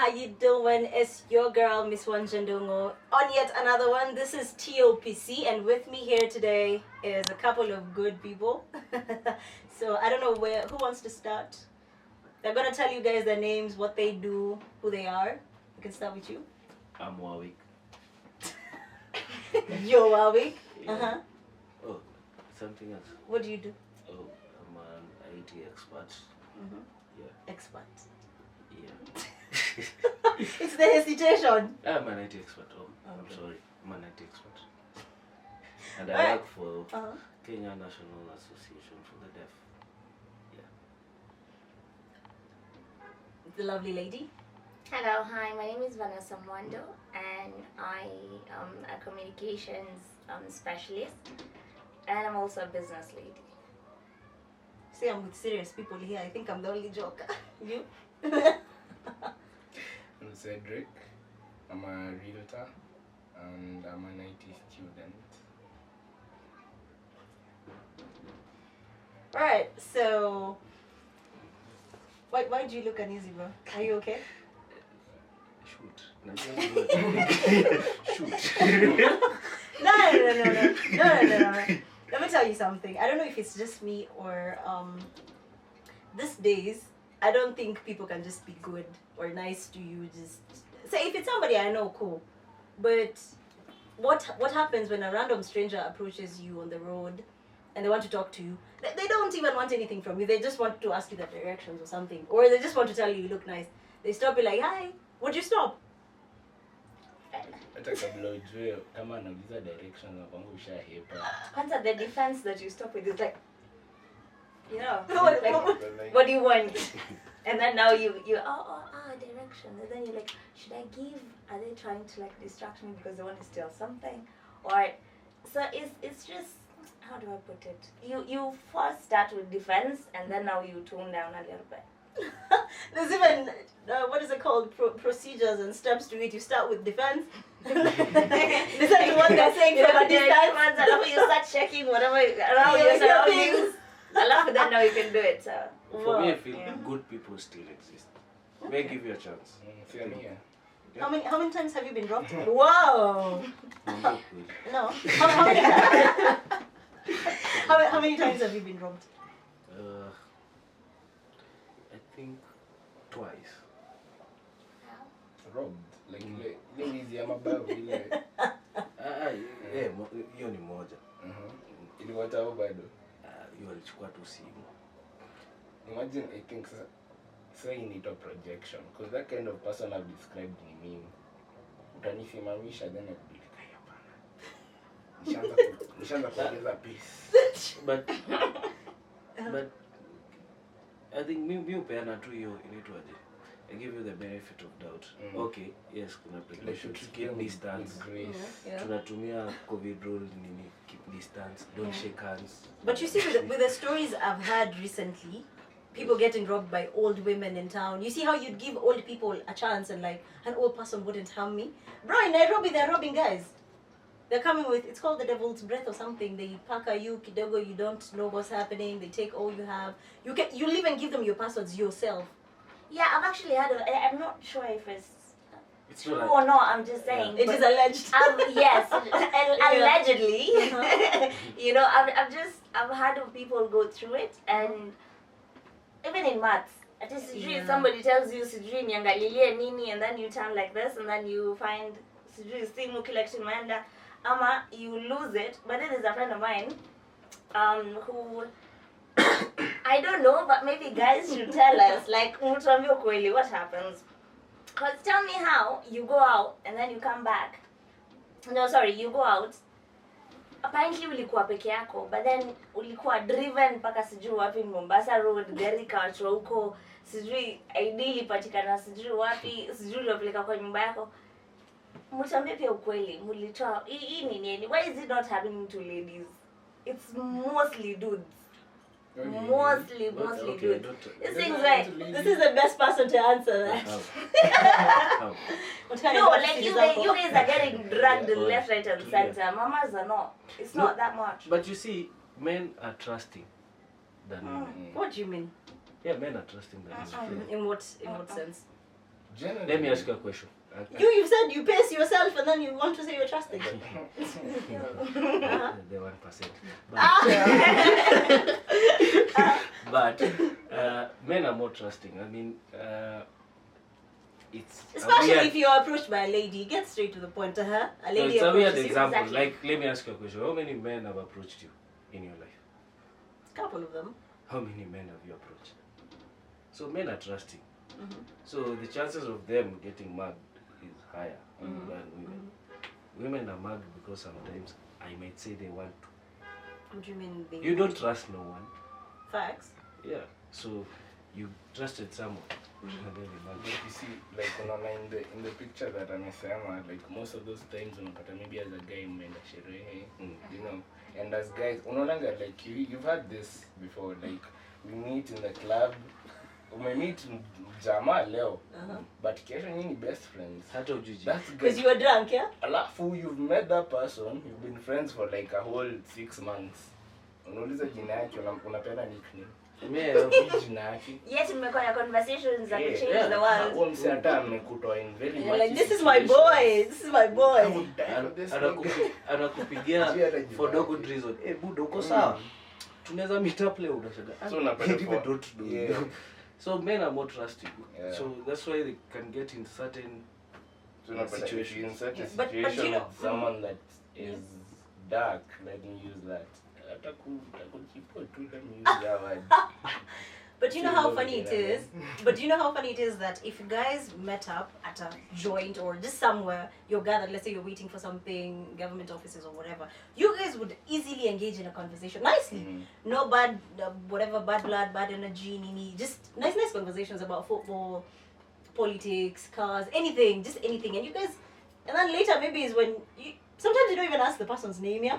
how you doing? It's your girl, Miss Wanjandungo. On yet another one, this is TOPC, and with me here today is a couple of good people. So I don't know who wants to start. They're gonna tell you guys their names, what they do, who they are. We can start with you. I'm Warwick. Yo, Warwick. Yeah. Oh, something else. What do you do? Oh, I'm an IT expert. Mm-hmm. Yeah. Expert. Yeah. It's the hesitation. I'm an IT expert. Oh, Okay. I'm sorry. I'm an IT expert. And Alright. I work for Uh-huh. Kenya National Association for the Deaf. Yeah. The lovely lady. Hello, hi, my name is Vanessa Mwando and I am a communications specialist and I'm also a business lady. See, I'm with serious people here. I think I'm the only joker. You? I'm Cedric. I'm a realtor and I'm an IT student. Alright, so why do you look uneasy, bro? Are you okay? Shoot. Shoot. No. Let me tell you something. I don't know if it's just me or these days I don't think people can just be good or nice to you. Just say if it's somebody I know, cool. But what happens when a random stranger approaches you on the road and they want to talk to you? They don't even want anything from you. They just want to ask you the directions or something, or they just want to tell you look nice. They stop, be like, hi. Would you stop? Hata kabla ujue kama anauliza directions na kwangu ushahepa. Kwanza the defense that you stop with is like, you know, What- like, what do you want? And then now you direction. And then you're like, should I give? Are they trying to like distract me because they want to steal something? Or so it's just, how do I put it? You first start with defense and then now you tone down a little bit. There's even what is it called? Procedures and steps to it. You start with defense. Listen to what they're saying from a distance. Alafu you start checking whatever around your surroundings. Alafu then now you can do it. So. For me, I feel Yeah. good people still exist. May give you a chance. Same here. How many times have you been dropped? Whoa. No. No. How many times have you been dropped? I think twice. Robbed. Like ile wizi ya mabavu ile. Hiyo ni moja. Iliwata au bado? Hiyo alichukua tu simu. Imagine, I think saying it a projection, because that kind of person I've described ni mimi. Utanisimamisha then I'd be like, hapana. Nishaanza kuongeza peace. But I think me upeana tu hiyo inaitwaje? I give you the benefit of doubt. Okay, yes, kuna precautions, keep distance. Yeah. Tunatumia COVID rule nini, keep distance, don't shake hands. But you see, with the stories I've heard recently, people getting robbed by old women in town. You see how you'd give old people a chance and like an old person wouldn't harm me? Bro, in Nairobi, they're robbing guys. They're coming with, it's called the devil's breath or something. They paka you, kidogo, you don't know what's happening. They take all you have. You'll even give them your passwords yourself. Yeah, I've actually heard of it. I'm not sure if it's true not or not. I'm just saying. It is alleged. Yes, allegedly. Uh-huh. You know, I've heard of people go through it, and even in maths, at least somebody tells you sijui niangalilie nini, and then you turn like this, and then you find sijui simu collection manda, ama you lose it. But then there's a friend of mine, who. I don't know, but maybe guys should tell us, like, mtuambie ukweli, what happens? Because tell me how you go out and then you come back. No, sorry, you go out. Apparently ulikuwa peke yako, but then ulikuwa driven mpaka sijui wapi Mombasa Road, gari kawachwa huko, sijui ideally patikana sijui wapi, sijui uliopeleka kwa nyumba yako. Mtuambie pia ukweli, mulitoa, hii ni nini? Why is it not happening to ladies? It's mostly dudes. Mostly Okay, good. don't- This thing's like, This is the best person to answer that. How? What kind no, of like you example? guys are getting dragged Yeah. left, right, and center. Mamas are not. It's not that much. But you see, men are trusting than women. What do you mean? Yeah, men are trusting than women. In what sense? Generally. Let me ask you a question. You said you pace yourself and then you want to say you're trusting. The 1%. But men are more trusting. I mean, it's Especially weird, if you are approached by a lady, get straight to the point. A no, lady it's a weird approaches you. example. Exactly. Like, let me ask you a question. How many men have approached you in your life? Couple of them. How many men have you approached? So men are trusting. So the chances of them getting mugged is higher than women. Women are mugged because sometimes I might say they want to. What do you mean? You don't trust no one. Facts. Yeah. So you trusted someone. And then they mug But you see, like unaona in the picture that amesema, like most of those times unapata maybe as a guy mmeenda sherehe, you know, and as guys unaonanga like you've had this before, like we meet in the club, meet jamaa leo, but kesho nyinyi best friends. Hata ujuji. That's Because good. you were drunk, yeah? Alafu you've met that person, you've been friends for like a whole 6 months. Unauliza jina yake, unapenda nickname. Jina yake. Yet mmekuwa na conversations that Yeah, change the world. Huo msi hata amekutoa in very You're much like, this is my situations. boy. This is my I boy. would die for this nigga. Anakupigia for no good reason. Eh, budo uko sawa? Tunaweza meet up leo unashangaa. So unapenda Even for- don't know. yeah. So men are more trusting. Yeah. So that's why they can get in certain So unapata if situation. you're in such a But situation you know- with someone that is dark, let me use that. Atakuchipo tu, let me use that word. But you know how funny it is? But you know how funny it is that if guys met up at a joint or just somewhere, you're gathered, let's say you're waiting for something, government offices or whatever, you guys would easily engage in a conversation nicely. No bad, whatever, bad blood, bad energy, nini, just nice conversations about football, politics, cars, anything, just anything. And you guys, and then later maybe is when you, sometimes you don't even ask the person's name, yeah?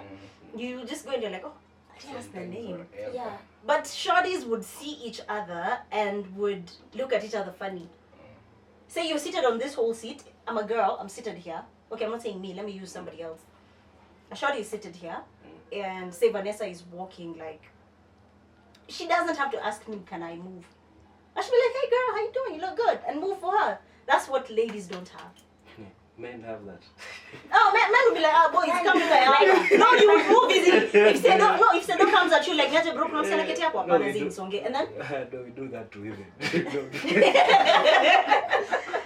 You just go and you're like, oh, I didn't ask their name. Yeah. But shorties would see each other and would look at each other funny. Say you're seated on this whole seat. I'm a girl. I'm seated here. Okay, I'm not saying me. Let me use somebody else. A shorty is seated here. And say Vanessa is walking like... She doesn't have to ask me, can I move? I should be like, hey girl, how you doing? You look good. And move for her. That's what ladies don't have. Men have that. Oh, man will be like, oh, boy, it's coming like, no, you would move easily. If they don't comes at you like, Nyaje bro, kuna msichana keti hapo, hapana zini songe. And then No, we do that to women.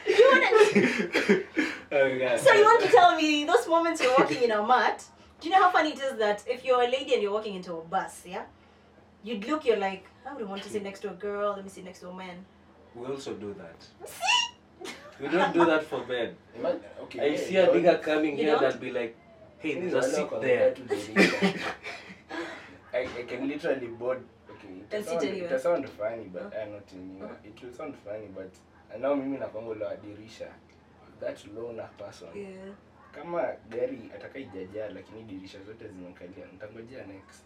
you want so you want to tell me those moments you're walking in a mat? Do you know how funny it is that if you're a lady and you're walking into a bus, yeah, you'd look, you're like, I would want to sit next to a girl. Let me sit next to a man. We also do that. We don't do that for men. Okay, I see a nigga coming You here don't? that'll be like, hey, there's a seat there. I can literally board. Okay, And sit anywhere. it will sound funny, but not in you. It will sound funny, but now mimi nakongo la dirisha. That loner person. Yeah. Kama gari atakaijajaa lakini dirisha zote zimekalia, nitangojea next.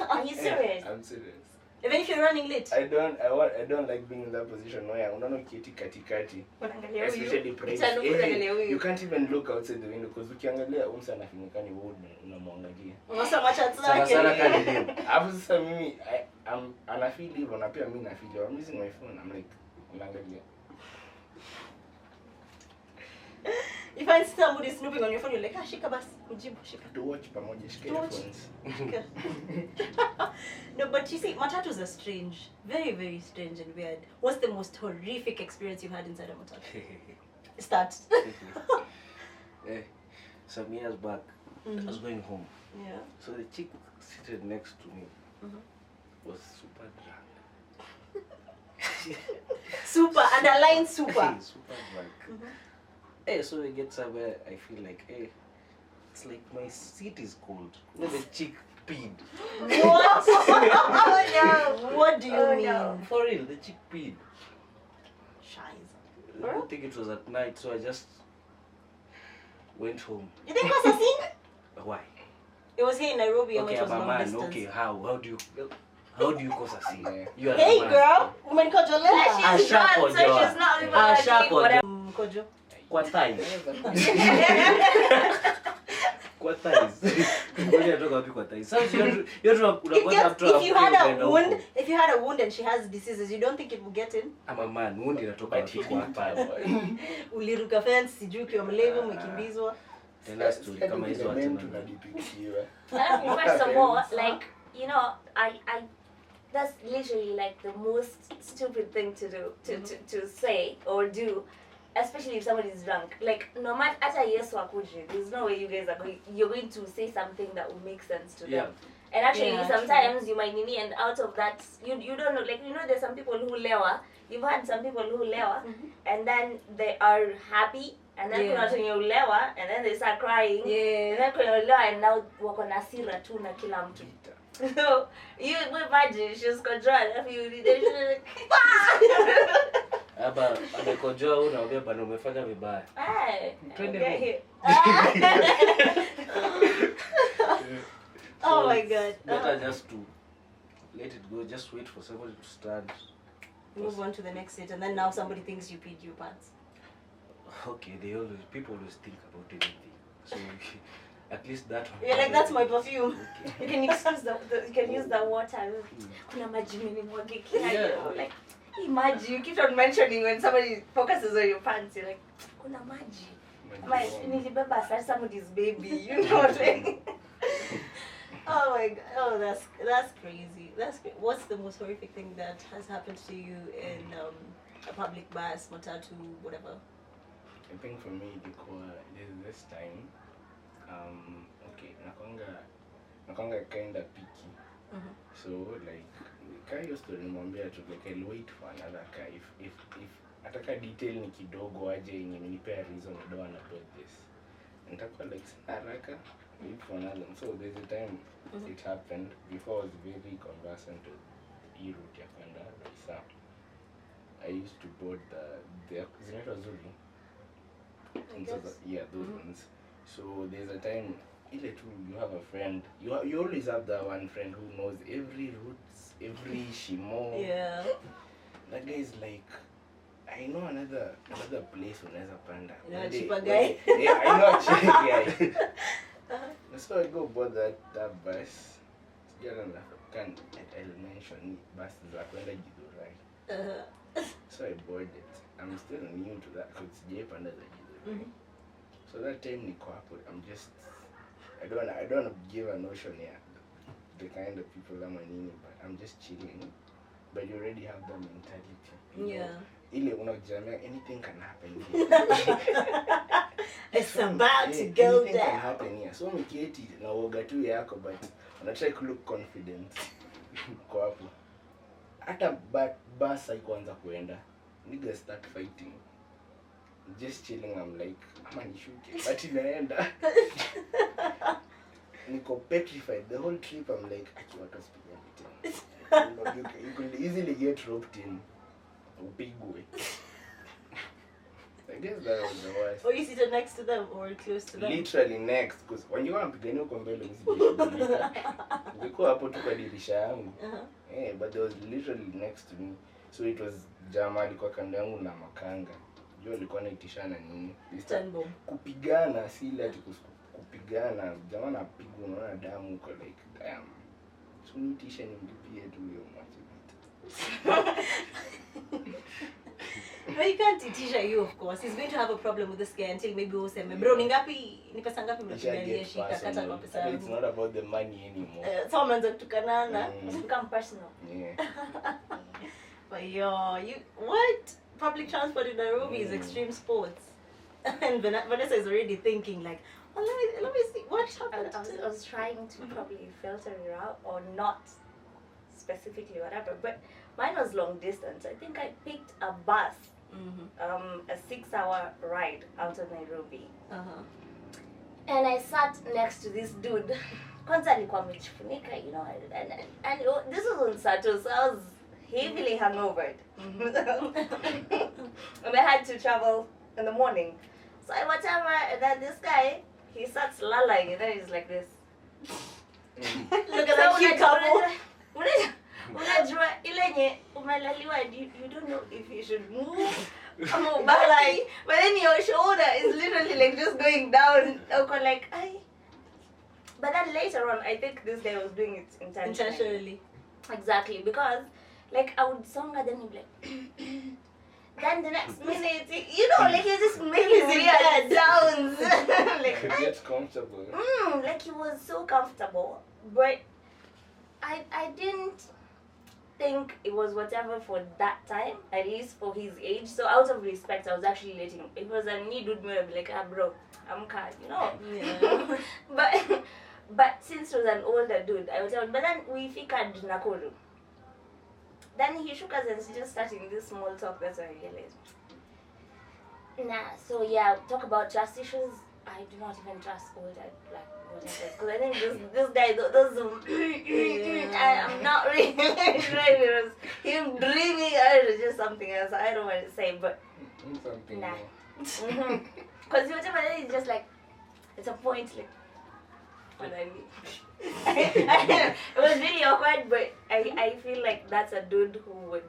Are you serious? Yeah, I'm serious. Even if you're running late. I don't like being in that position where unaona kieti katikati. Especially pregnant. You can't even look outside the window because ukiangalia umsa anafinika ni wood unamwangalia. Unasa machat Sana sana kali dem. Hapo sasa mimi ana feel hivyo na pia mimi na feel. I'm using my phone. I'm like unaangalia. You find somebody snooping on your phone, you're like, shika bas, mjibu, shika. To watch pamoja, shika To watch. phones. Shika. No, but you see, matatus are strange. Very, very strange and weird. What's the most horrific experience you've had inside a matatu? Start. Some years back, I was going home. Yeah. So the chick seated next to me was super drunk. Super, underline super. Super drunk. Hey, so we get somewhere, I feel like, hey, it's like my seat is cold. Then the chick peed. What? Oh no. What do you Oh, mean? no. For real, the chick peed. Shies. I don't think it was at night, so I just went home. You think it was a scene? Why? It was here in Nairobi, and Okay, it was I'm a long man. distance. Okay, how do you cause a scene? You are Hey a man. girl, umenikojolea. She's Asha drunk, so kojoa. she's not even Asha gonna kojoa. whatever. Kojo. Kwa time. Kwa thighs. Ngoja atoka wapi kwa thighs? Sasa yote unapata mtu if you had a wound and she has diseases, you don't think it will get in? ama man, wound inatoka But wapi he kwa didn't hapa? Uliruka fence sijui ukiwa mlevi umekimbizwa. Tell us story kama hizo men tena. tunadipictiwa. First of all, like, you know, I that's literally like the most stupid thing to do, to say or do, especially if somebody is drunk. Like, no matter ata Yesu akuje, there's no way you're going to say something that will make sense to Yeah. them. And actually, Yeah, sometimes you might need, and out of that, you don't know, like, you know, there's some people who lewa. You've had some people who lewa, and then they are happy, and then kuna watu wenye ulewa, and then they start crying, and then kuna ulewa, and now wako na hasira tu na kila mtu. So you imagine she's controlled. If you like, Aba amekojoa unaambia bana umefanya vibaya. hey, Twende get home. here. Oh my God. Better just to let it go. Just wait for somebody to stand. Move on to the next stage, and then now somebody thinks you peed your pants. Okay, people always think about everything. So at least that one. You're like, that's my perfume. Okay. You can use the water. Kuna maji menimwagikia. Yeah. Like, imagine you keep on mentioning when somebody focuses on your pants. You're like, kuna maji. My nilibeba such somebody's baby. You know what I mean? Oh my God! Oh, that's crazy. That's what's the most horrific thing that has happened to you in a public bus, matatu, whatever? I think for me, there's this time, okay, nakwanga kinda picky. So like, car used to remember to like I'll wait for another car if ataka detail ni kidogo aje yenye nipea reason I don't wanna put this. Nitakuwa like haraka wait for another. So there's a time it happened before I was very conversant with route ya kwenda Isa. I used to board the zinaitwa Zulu. Yeah, those ones. So there's a time ile tu you have a friend. You always have that one friend who knows every routes, every shimo. Yeah. That guy is like, I know another place unaweza panda. You know a cheaper guy? Yeah, I know a cheaper guy. So I go board that bus. I'll mention bus za kwenda Githurai. So I board it. I'm still new to that because sijaipanda za Githurai. So that time niko hapo, I don't want to give a notion here the kind of people I'm in, but I'm just chilling. But you already have that mentality. Yeah. Ile unajamia anything can happen here. It's about to go anything can down. happen here. So mkieti na uoga tu yako, but una try to look confident. Kwa hapo. Hata bus haikuanza kuenda. Niggas start fighting. Just chilling, I'm like, ama nishuke. But inaenda. Niko petrified. The whole trip I'm like, akiwa to speak anything. You could easily get roped in. Upigwe. I guess that was the worst. Or you seated next to them or close to them? Literally next, because when you want to pigania uko mbele usijishughulika. Nilikuwa hapo tu kwa dirisha yangu. But they was literally next to me. So it was jamaa alikuwa kando yangu na makanga. Jua alikuwa anaitishana nini? Kupigana si ile ati kupigana. Jamaa anapigwa unaona damu uko like damn. So nitisha nimlipie tu hiyo mwache vitu. No, you can't itisha you, of course. He's going to have a problem with this guy until maybe useme, bro, ni pesa ngapi mnapigalia shika kata kwa pesa yangu. It's not about the money anymore. So mnaanza kutukanana. It's become personal. Yeah. But what? Public transport in Nairobi is extreme sports. And Vanessa is already thinking like, oh, let me see what happened. I was trying to probably filter it out or not specifically whatever, but mine was long distance. I think I picked a bus, a 6-hour ride out of Nairobi. And I sat next to this dude. Kwanza alikuwa amejifunika, you know, and this was on Saturday, so I was heavily hungover. And I had to travel in the morning. So whatever, and then this guy, he starts lolling, and then he's like this. Look at that cute couple. Unajua ile nye umelaliwa, you don't know if you should move. But then your shoulder is literally like just going down. Uko like, But then later on, I think this guy was doing it intentionally. Intentionally. Exactly, because like I would song and then he'd be like then the next minute you know like he's just making weird sounds. Like It gets comfortable. like he was so comfortable, but I didn't think it was whatever for that time, at least for his age. So out of respect, I was actually letting him. If it was a need would be like, bro, I'm cut, you know. Yeah. but since he was an older dude, I would tell him. But then we figured Nakuru. Then he shook us and just starting this small talk. That's when I realized. Nah, so yeah, talk about trust issues. I do not even trust older black whatever, because I think this guy those I'm not really sure if it was him dreaming or it was just something else. I don't want to say, but Something nah. more. Because whatever it is just like it's a point like what I mean. It was really awkward, but I feel like that's a dude who would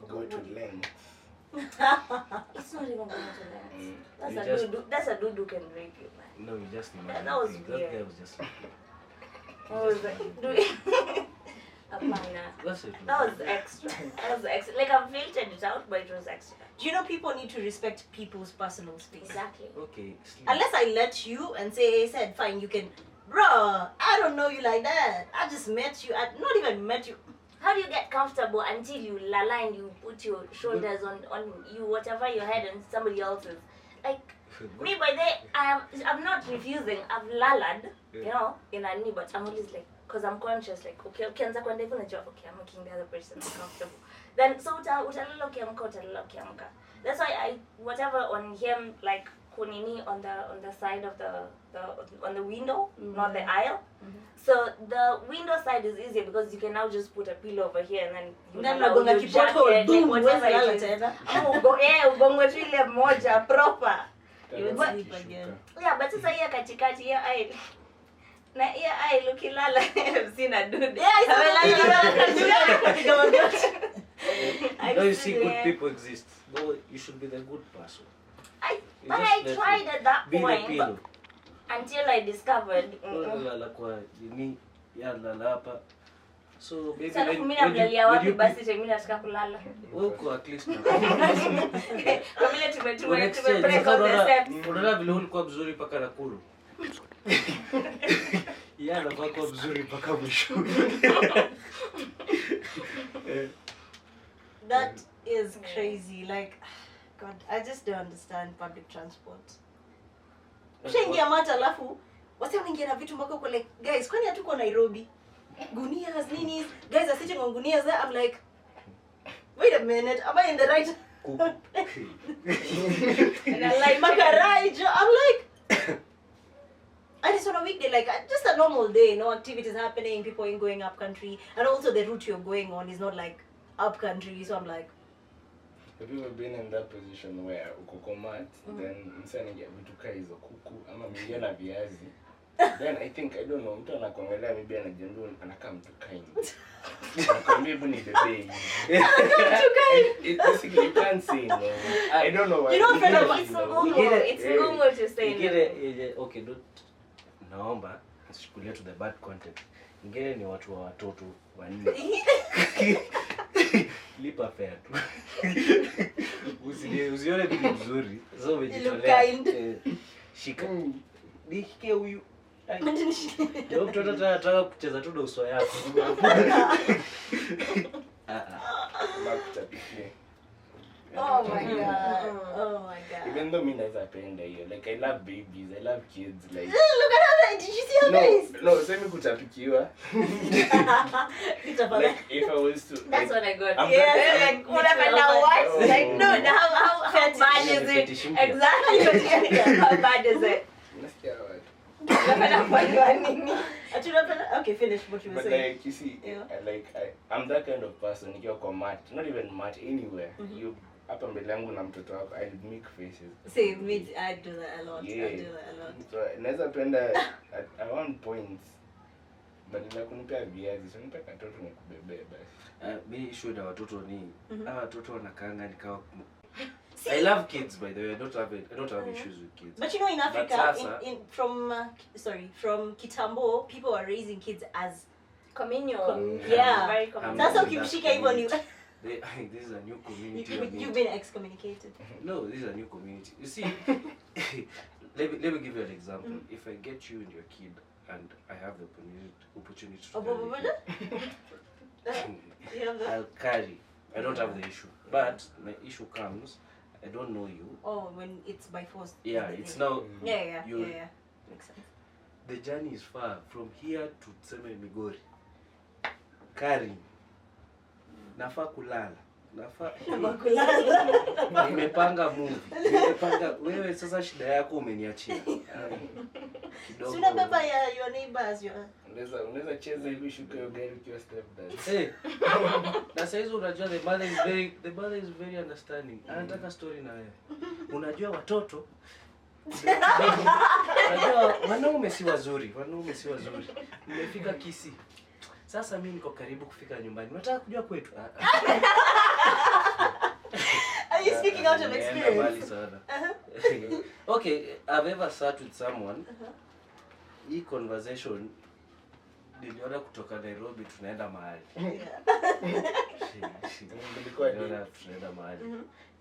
Go to length. it's not even going to length. That's a dude who can rape you, man. No, you just imagine. That was things. weird. That guy was just like, What was that? that's it. That was extra. That was extra. Like I filtered it out, but it was extra. Do you know people need to respect people's personal space? Exactly. Okay, sleep. Unless I let you and say, said, fine, you can, bruh, I don't know you like that. I just met you. I not even met you. How do you get comfortable until you align, you put your shoulders on you, whatever your head and somebody else's? Like me by the I'm not refusing. I've lalad, you know, in a knee, but I'm always like, cause I'm conscious, like okay, anza kwenda hivyo najua okay, I'm making the other person comfortable. Then so utalala ukiamka. That's why I whatever on him like kunini on the side of the on the window, not the aisle. So the window side is easier because you can now just put a pillow over here and then you Then allow unagonga your kipoto, jacket, boom, like whatever huwezi lala it is. tena. Ugongo tu ile moja proper. You would But- sleep again. Yeah, but sasa hiyo katikati hiyo aisle. Na hiyo aisle ukilala sina dude. Yeah, I No, you see, good Yeah. people exist. No, you should be the good person. You But just I let tried at that Be the point pillow. until I discovered. Lala kwa nini ya lala hapa. So maybe Sasa mimi when namlalia wapi basi mimi nataka kulala. uko at least Kwa vile tume break on the steps. unaona vile ulikuwa mzuri mpaka Nakuru. Ya anafaa kuwa mzuri mpaka mwisho. That is crazy. Like, God, I just don't understand public transport. Ushaingia mata alafu wase wanaingia na vitu mpaka uko like, guys, kwani hatuko Nairobi? Gunias, nini? Guys are sitting on gunias there. I'm like, wait a minute, am I in the right? And I like Makarai, I'm like, and it's on a weekday, like just a normal day, no activities happening, people ain't going up country, and also the route you're going on is not like up country, so I'm like, Have you ever been in that position where uko komat, then msana ya vitu kaa hizo kuku ama mingia na viazi? Then I think, I don't know, mtu anakuangalia maybe anajiambia anakaa mtu kind. Anakuambia hebu nibebe. Basically you can't say no. I don't know why. You know, friend of it's ngumu to say no. Okay, don't naomba nisichukulie to the bad content. Ingine ni watu wa watoto wanne. Lipa fare tu. Usione ni mzuri. So umejitolea. Shika. Nishike huyu. Ndio mtoto anataka kucheza tu na uso yako. oh my god, oh my god. Even though me naweza penda hiyo, like I love babies, I love kids, like Look at her, did you see her face? no, semi kutapikiwa. Like if I was to That's like, what I got. I'm Yeah, that- Like unapenda what? Oh. Like no, how bad is it? Exactly. How bad is it? nasikia watu. Unapenda kufanywa nini? Okay, finish what you were But saying. like you see, Yeah. I'm that kind of person. Nikiwa kwa mat, not even mat, anywhere. You hapa mbele yangu na mtoto wako, I make faces. See, me, I do that a lot. Yeah. I do that a lot. So naweza penda I want points. Badala kunipea viazi, so nipe katoto nikubebe basi. Mimi issue na watoto ni hawa watoto wanakaanga nikawa I love kids, by the way. I don't have issues with kids. But you know, in Africa, Sasa, from Kitambo, people are raising kids as Communal. yeah. Very communal. That's how ukimshika hivyo ni this is a new community. you've been excommunicated. No, this is a new community. You see, let me give you an example. If I get you and your kid, and I have the opportunity to I'll carry. I don't have the issue. But my issue comes, I don't know you. Oh, when it's by force. Yeah, it's now. Yeah. Makes sense. The journey is far from here to Tseme Migori. Carry. Nafaa kulala. Nimepanga movie. Nimepanga wewe sasa shida yako umeniachia. Kidogo. Sina baba ya your neighbors Unaweza cheza hivi shuka hiyo gari ukiwa step dad. Na sasa hizo unajua the mother is very understanding. Anataka story na wewe. Unajua watoto unajua wanaume si wazuri. Nimefika Kisii. Sasa mimi niko karibu kufika nyumbani. Unataka kujua kwetu? Are you speaking out of experience? Okay, I've ever sat with someone. Hii conversation niliona kutoka Nairobi tunaenda mahali. Tunaenda mahali.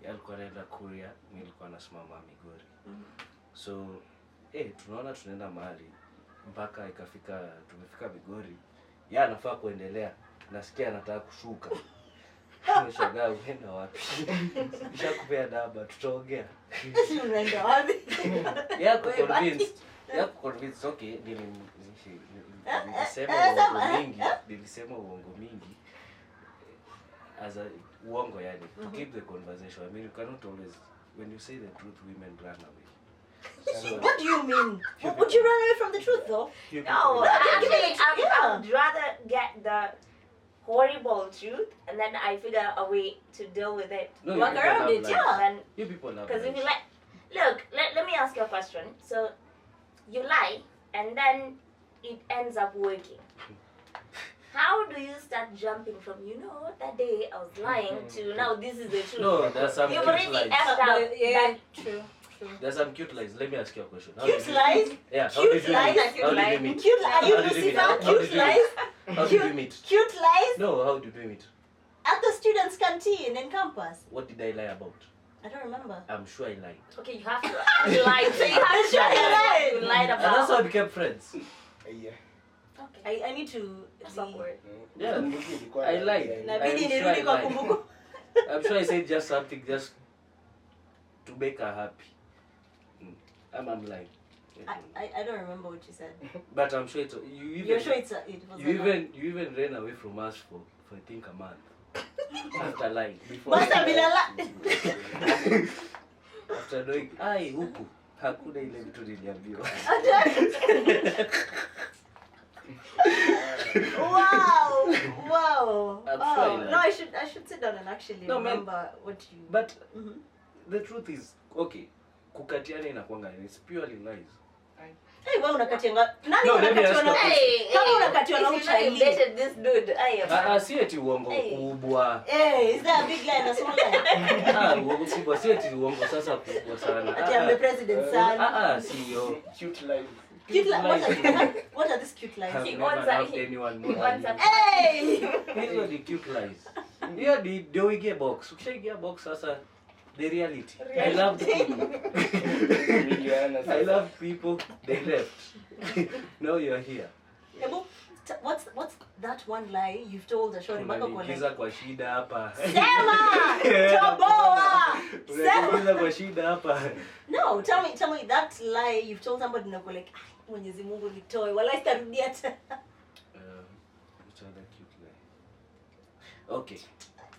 Yeye alikuwa anaenda Kuria, mimi nilikuwa nasimama Migori. So, tunaona tunaenda mahali mpaka tumefika Migori. Yeye anafaa kuendelea. Nasikia anataka kushuka. Nimeshangaa unaenda wapi? Nishakupea namba tutaongea. Unaenda wapi? Yako convinced okay, nilisema uongo mingi as a uongo yani to keep the conversation. I mean, you cannot always, when you say the truth, women run away. So, what do you mean? Would you run away from the truth though? No, actually, I would rather get the horrible truth and then I figure a way to deal with it. No, walk around it, yeah. You people love because if you look, let me ask you a question. So you lie and then it ends up working. How do you start jumping from, that day I was lying to now this is the truth? No, there's some You've cute already lies. effed out. Yeah, true. There's some cute lies. Let me ask you a question. Cute lies? Yeah. Cute lies? How did you meet? Cute lies? Are you Lucifer? Cute lies? How did you meet? Cute lies? No, how did you meet? At the students' canteen in campus. What did I lie about? I don't remember. I'm sure I lied. Okay, you have to lie. So you have to lie. You lied about. And that's how we became friends. Yeah. Okay. I need to. That's awkward. Yeah. I lied. I'm sure I said just something just to make her happy. I'm lying. I don't remember what you said. But I'm sure You're sure it was you even ran away from us for I think a month. After lying. Before must have been a lie. After knowing huku hakuna ile vitu niliambiwa. Wow. Sure no, I should sit down and actually remember what you. But the truth is, okay, kukatiana inakuanga it's purely lies. Hey, wewe unakatianga nani No, unakatiwa na kama unakatiwa na I dated this dude. Si eti uongo kubwa. Is there a big lie and a small lie? Uongo kubwa si eti uongo sasa kubwa sana. Ati I'm the president's son. CEO. Cute lies. Cute lies. What are these cute lies? I've never loved anyone more than you. Hey! These are the cute lies. Yeah, ndio uingie box. Ukishaingia box sasa the reality. I love people. I love people. They left. Now you're here. Ebu, what's that one lie you've told a short mpaka kwa Unaniingiza kwa shida hapa. Sema! Toboa! Unaniingiza kwa shida hapa. No, tell me that lie you've told somebody na uko like, Mwenyezi Mungu nitoe. Wala sitarudia tena. Which other cute lie? Okay.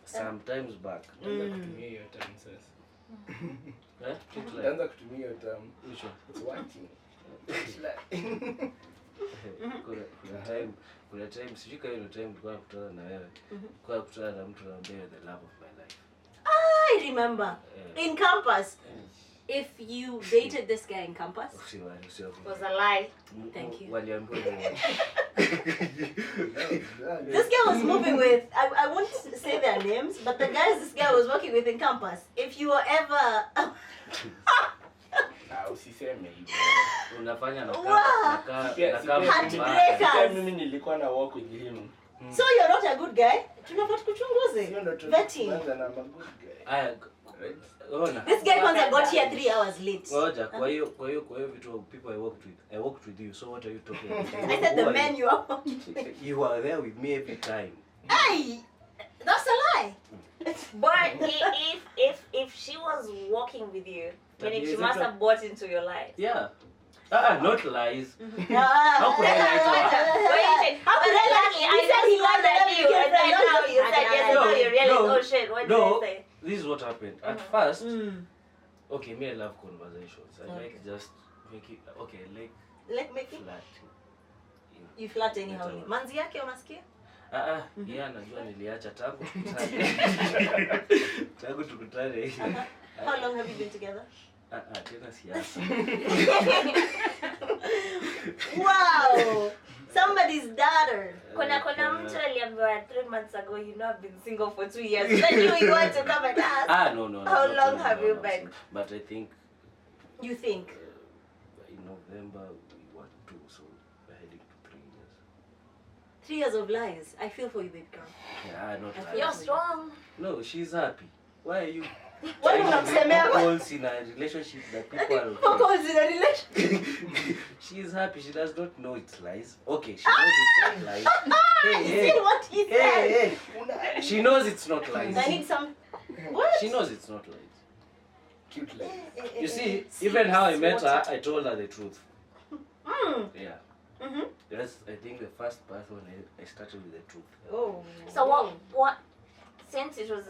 Sometimes back. Anza kutumia hiyo term sasa. Cute lie. Anza kutumia hiyo term. Which one? It's working. Cute lie. Kuna time sijui kama ile time tulikuwa kukutana na wewe. Kwa kukutana na mtu ambaye the love of my life. I remember. In campus. if you dated this guy in campus, It was a lie. Thank you. Waliambiwa this guy was moving with, I won't say their names, but the guys this guy was working with in campus, if you were ever Usiseme hivyo. unafanya Wow. Pia mimi nilikuwa na walk with him. So you're not a good guy? Tunafaa tukuchunguze. Vetting. Kwanza na good guy. Aya, ona. This guy kwanza got here 3 hours late. Ngoja, kwa hiyo vitu people I worked with you. So what are you talking about? I said the man you are working with. You are there with me every time. Hey! That's a lie. But if she was walking with you, meaning she must have bought into your life. Yeah. Not lies. How could I lie to her? How could I lie? I said he lied at you, and then now you said yes, and now you realize, oh shit, what did I say? This is what happened. At first, okay, me I love conversations. I like just make it Like make it? flat. You flat anyhow. Manzi yake unasikia? Yeah, najua niliacha tangu tukutane. How long have you been together? Tena siasa. Wow! Somebody's daughter. Kuna mtu aliambiwa 3 months ago, you know, I've been single for 2 years. Then you want to come and ask. No. How long have you been? But I think. You think? In November we were 2, so we're heading to 3 years. 3 years of lies. I feel for you, baby girl. Yeah, not I lying. feel You're strong. No, she's happy. Why are you? Why do unamsemea? Calls in a relationship that people are Who calls in a relationship? She is happy. She does not know it's lies. Okay, she knows it's not lies. See what he said? Hey. She knows it's not lies. I need some. What? She knows it's not lies. Cute life. You see, even how I met her, I told her the truth. Yeah. Mm-hmm. That's, I think, the first part when I started with the truth. Oh. So what? Since it was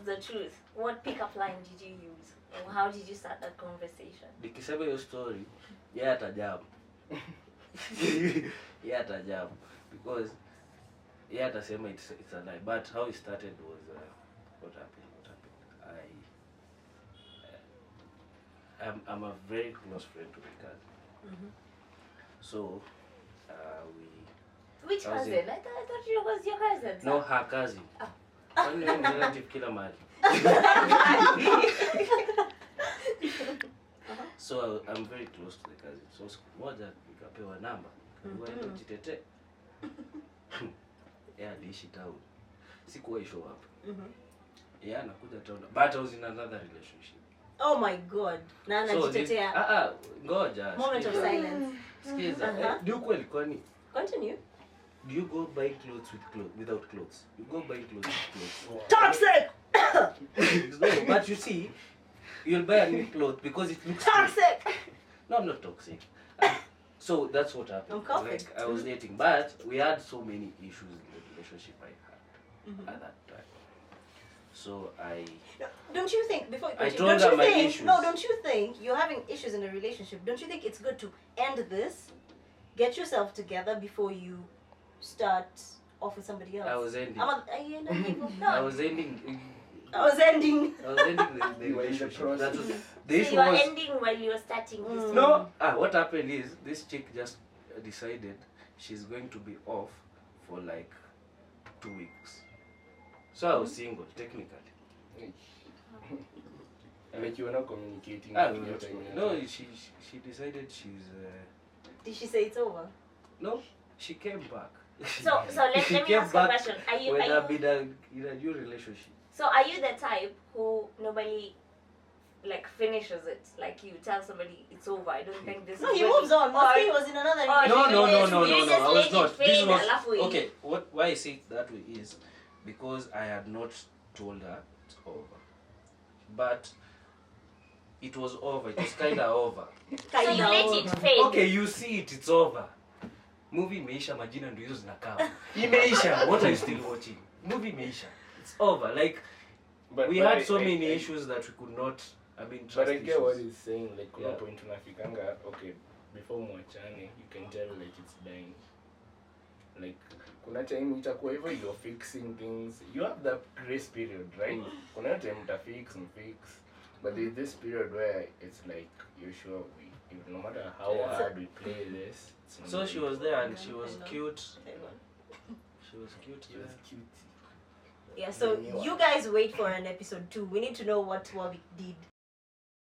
the truth, what pickup line did you use? Or how did you start that conversation? Nikisema your story, yeah, atajabu. Yeah, atajabu. Because yeah, atasema it's a lie. But how it started was what happened. I'm a very close friend to my cousin. So we. Which cousin? I thought you was your cousin. No, her cousin. Only relative kila mahali. So I'm very close to the cousin. So siku moja nikapewa namba. Ngoja nijitete. Yeah, aliishi town. Sikuwahi show up. Yeah, nakuja town. But I was in another relationship. Oh my God. Na anajitetea. Ngoja. Moment of silence. Sikiza. Ni ukweli kwani? Continue. Do you go buy clothes without clothes? You go buy clothes with clothes. Toxic! No, but you see, you'll buy a new cloth because it looks Toxic! good. No, I'm not toxic. So that's what happened. I'm coughing. Like I was dating, but we had so many issues in the relationship I had at that time. So Don't you think, before you I continue, told her my issues. No, don't you think you're having issues in a relationship? Don't you think it's good to end this, get yourself together before you start off with somebody else? I was ending. I was ending. I was ending the relationship. That's what, the issue So you were was. ending while you were starting this. No. What happened is this chick just decided she's going to be off for like 2 weeks. So I was single technically. Like you were not communicating. No, she decided she's. Did she say it's over? No, she came back. So let me ask a question. Are you in a new relationship? So are you the type who normally like finishes it? Like you tell somebody it's over. I don't think this. No, is he working. moves on. Or- He was in another or relationship. No. you just I let was it not. This fade, was alafu okay. Why I say it that way is because I had not told her it's over, but it was over. It was kind of over. So you let it fade. Okay, you see it. It's over. Movie imeisha, majina ndio hizo zinakaa. Imeisha. What are you still watching? Movie imeisha. It's over. Like we had so many issues that we could not. I mean, trust But I get what issues. he's saying. Like, Yeah. kuna point unafikanga, okay, before mwachane, you can tell like it's dying. Like, kuna time itakuwa hivyo, you're fixing things. You have that grace period, right? Kuna time utafix, mfix. But there's this period where it's like you're sure no matter how Yeah. hard we play this. It's not So going she to was there and Hang she on, was hang on. cute. Hang on. She was cute She was there. cute. Yeah, so The new you one. guys wait for an episode 2. We need to know what we did